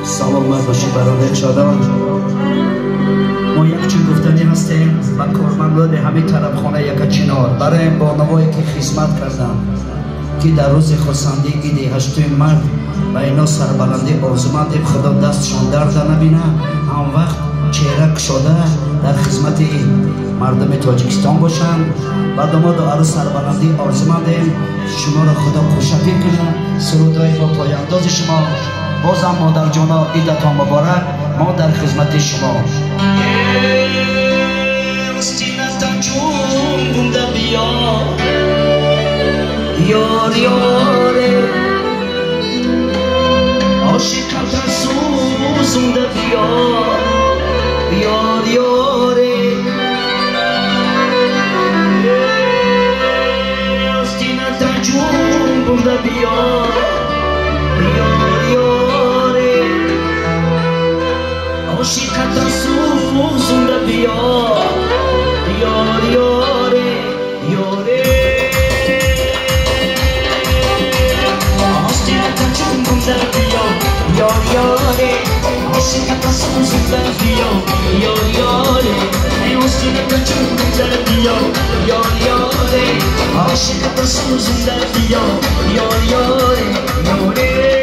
سلامت باشی برادر شادان. ما یک چیز گفتنی هستیم با کارمندان همین طرفخانه یک چینار برای با نوایی که خدمت کردم که در روز خرسندگی دی 8 مرد و اینا سربلندی آرزومندیم خدا دستشان درد نبینه، هم وقت چهره شده در خدمت مردم تاجیکستان باشن و داماد و عروس سربلندی آرزومندیم شما را خدا خوشبخت کنه. سرودهای با پایانداز شما بازم مادر جانا عیدتان مبارک. ما در خدمت شما. یار یاره عاشقم سوزونده بیا، یار یاره آستینت جون بونده بیا، یار یاره عاشقم سوزونده بیا، یار یاره یاره یار یاره عاشقت سوزونده بیا، یار یاره عاشقت سوزونده بیا، یار یاره عاشقت سوزونده بیا، یار یاره یاره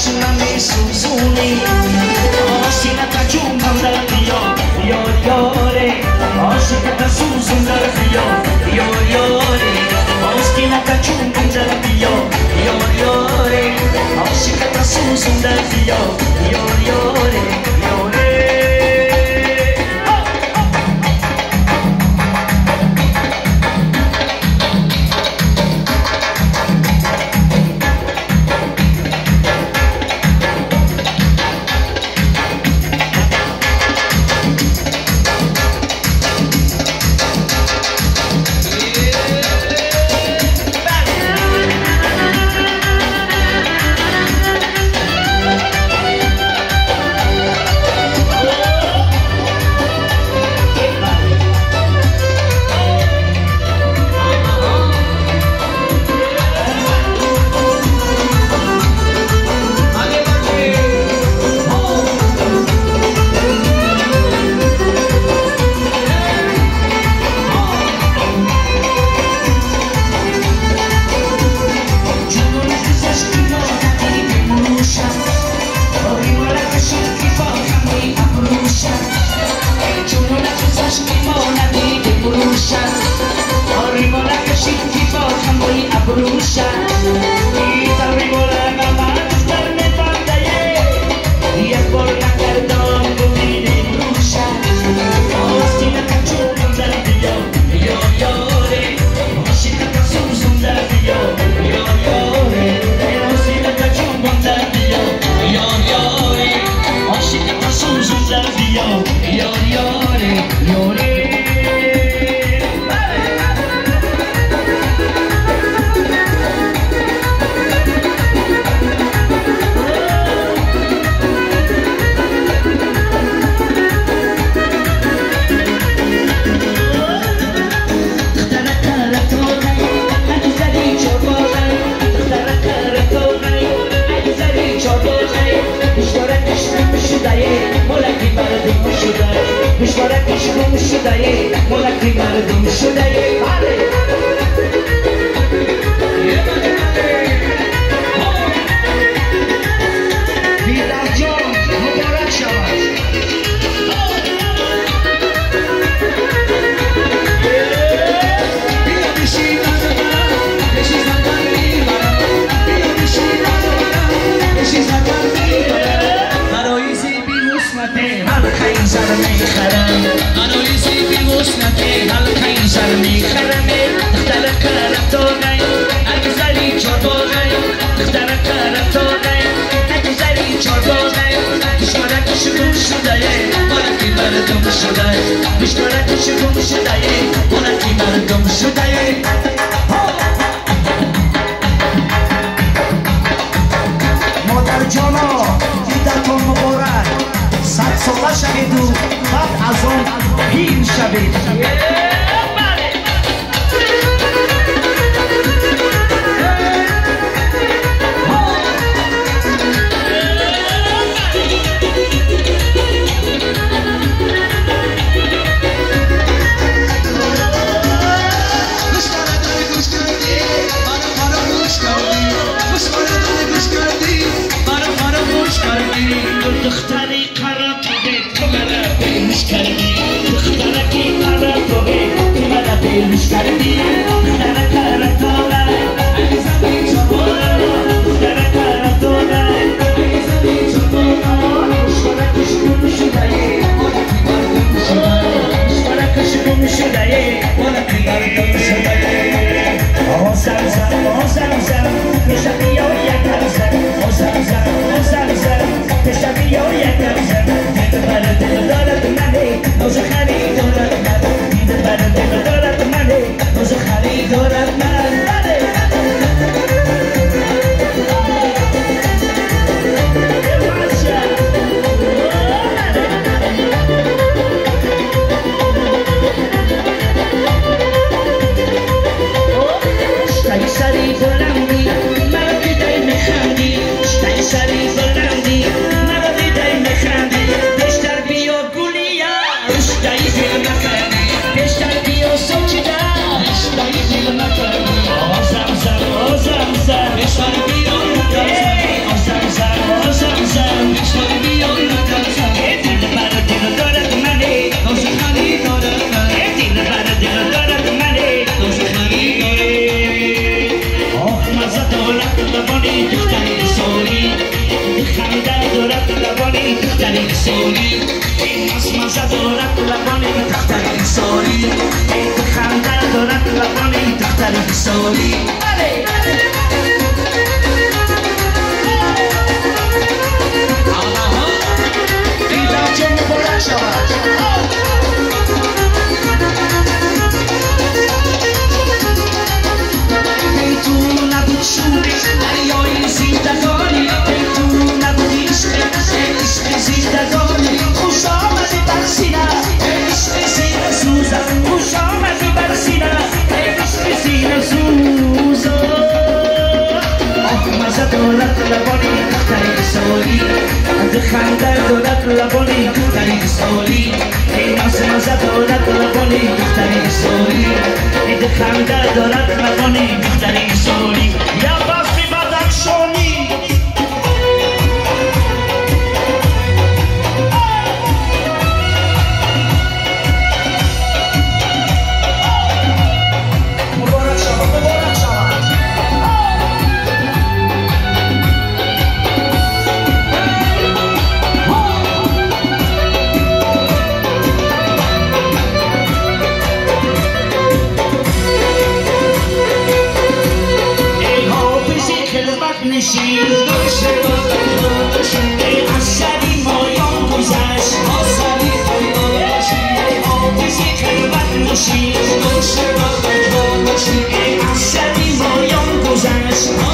Sunami susuni, osinata chumanda dio, yo yore, osinata susunda dio, yo yore, osinata chumanda dio, yo yore, osinata susunda dio, yo yore, yore. گم شده مشترکش گم شده اونکی مردم شده مادر جانا دیدتون مبارک 100 ساله شوید و بعد از آن پیر شوید دختری قرار توی تو منو بیلش کردی دخترکی قرار توی تو منو بیلش کردی دختر قرار توی عزیزم بی چبارا دختر قرار توی عزیزم بی چبارا مشترکش گم شده مشترکش گم شده ولکی مردم شده آه زم زم آه زم زم نشدی یا یک زم آه زم زم آه زم زم نشدی یا یک زم دیده بر دل دارد منی نوز خری دارد من دیده بر دل دارد منی نوز خری دارد من سری بلندی مرا دیدی میخندی شتای سری بلندی مرا دیدی میخندی بیشتر بیا گلیا شتای دل مکردی بیشتر بیا سوچیدا شتای دل مکردی آزم زم آزم زم بیشتر بیا آزم زم آزم زم بیشتر بیا دل مرا دل دارد منی نوز خری دارد من دل مرا دل دارد منی نوز خری دارد مزه دارد لبانی دختری سوری خنده دارد لبانی دختری سوری مزه دارد لبانی دختری سوری خنده دارد لبانی دختری سوری دیدم چه مبارک شود دریای زندگانی تو نبودی عشق زندگانی خوش آمدی بر سینه عشق سینه سوزم خوش آمدی بر سینه عشق سینه سوزم آه مزه دارد لبانی دختری سالی خنده دارد لبانی دختری سالی مزه دارد لبانی دختری سالی خنده دارد لبانی دختری سالی یا باز می بدک شونی مبارک شود مبارک شود نشین از شبی مایان گذشت آبیزی خلوت نشین از شبی مایان گذشت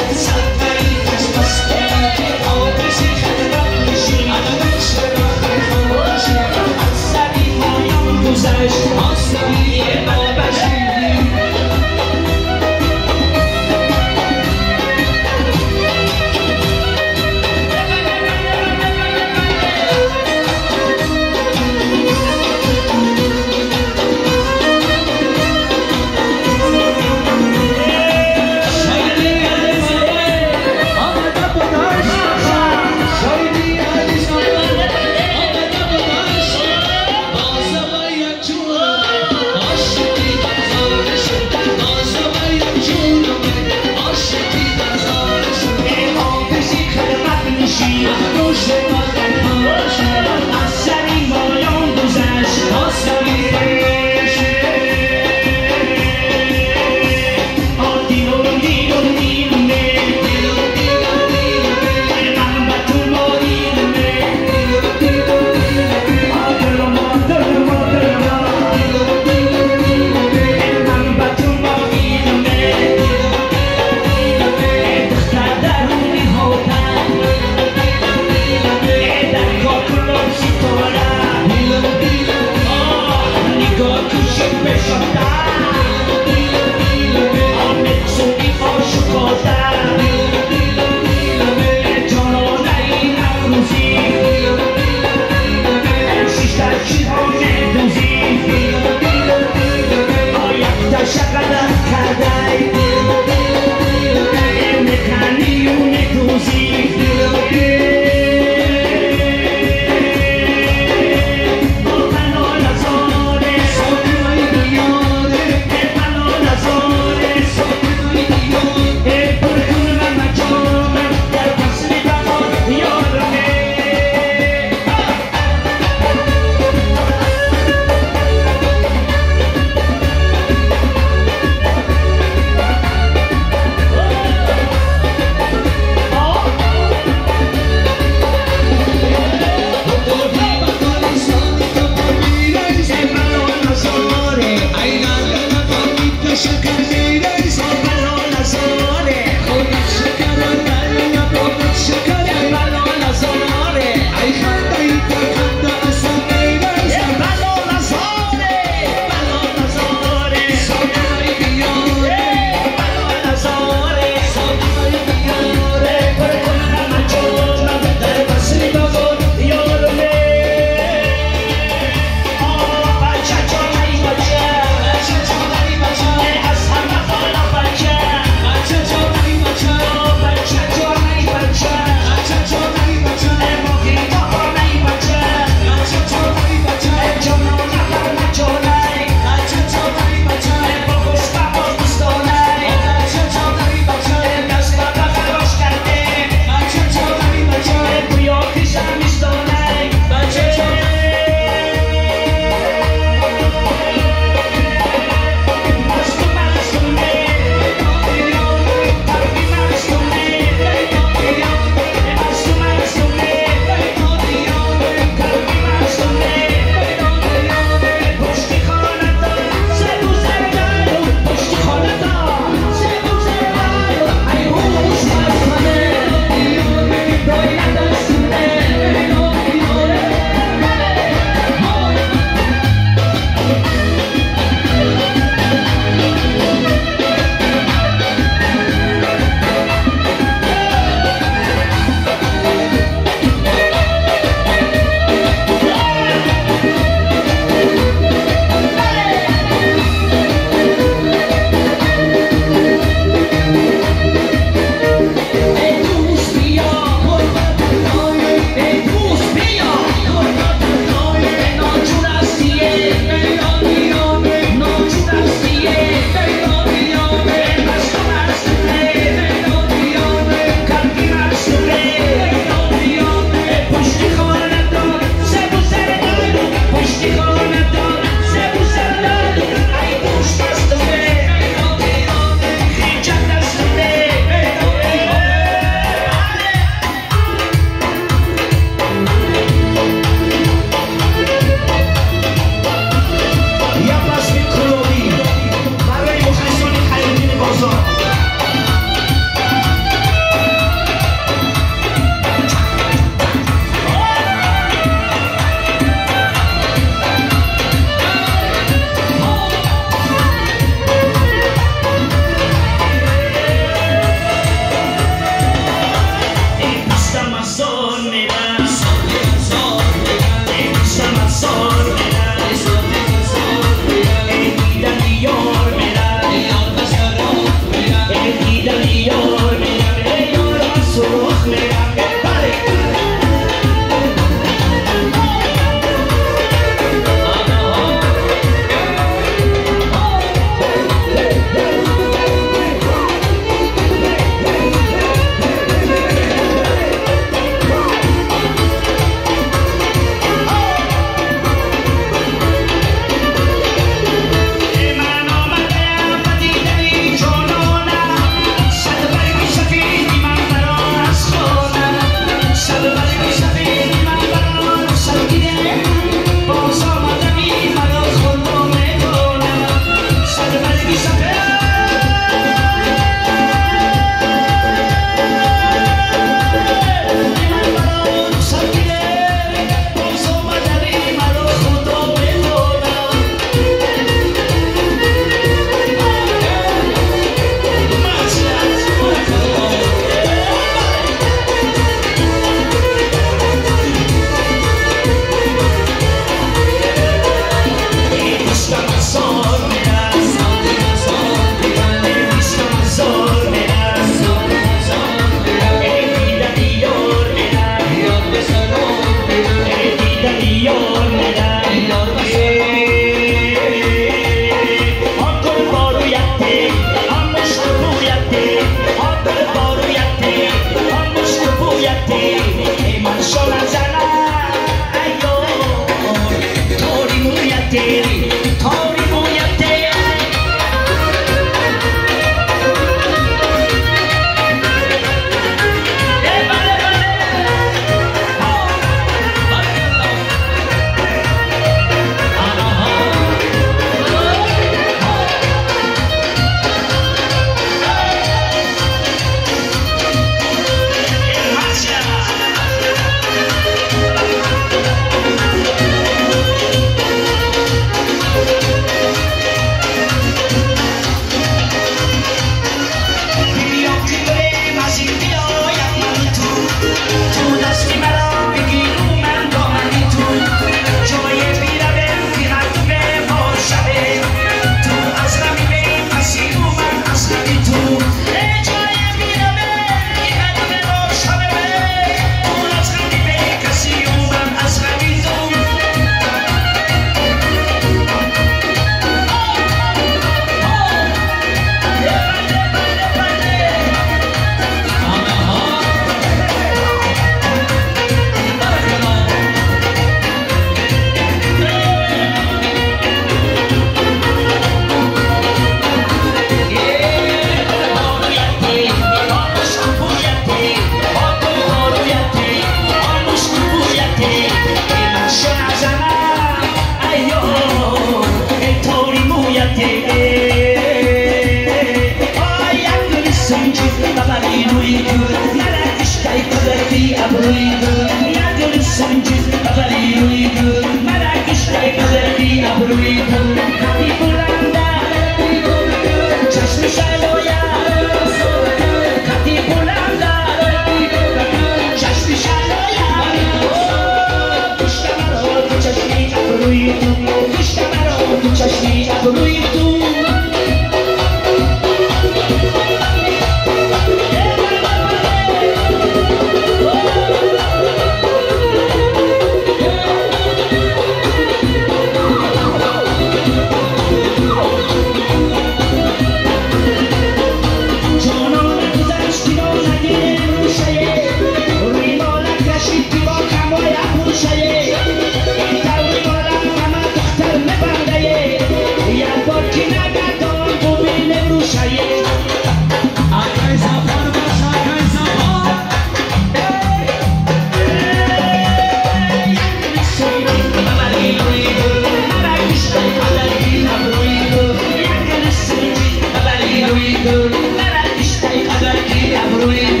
Ruido,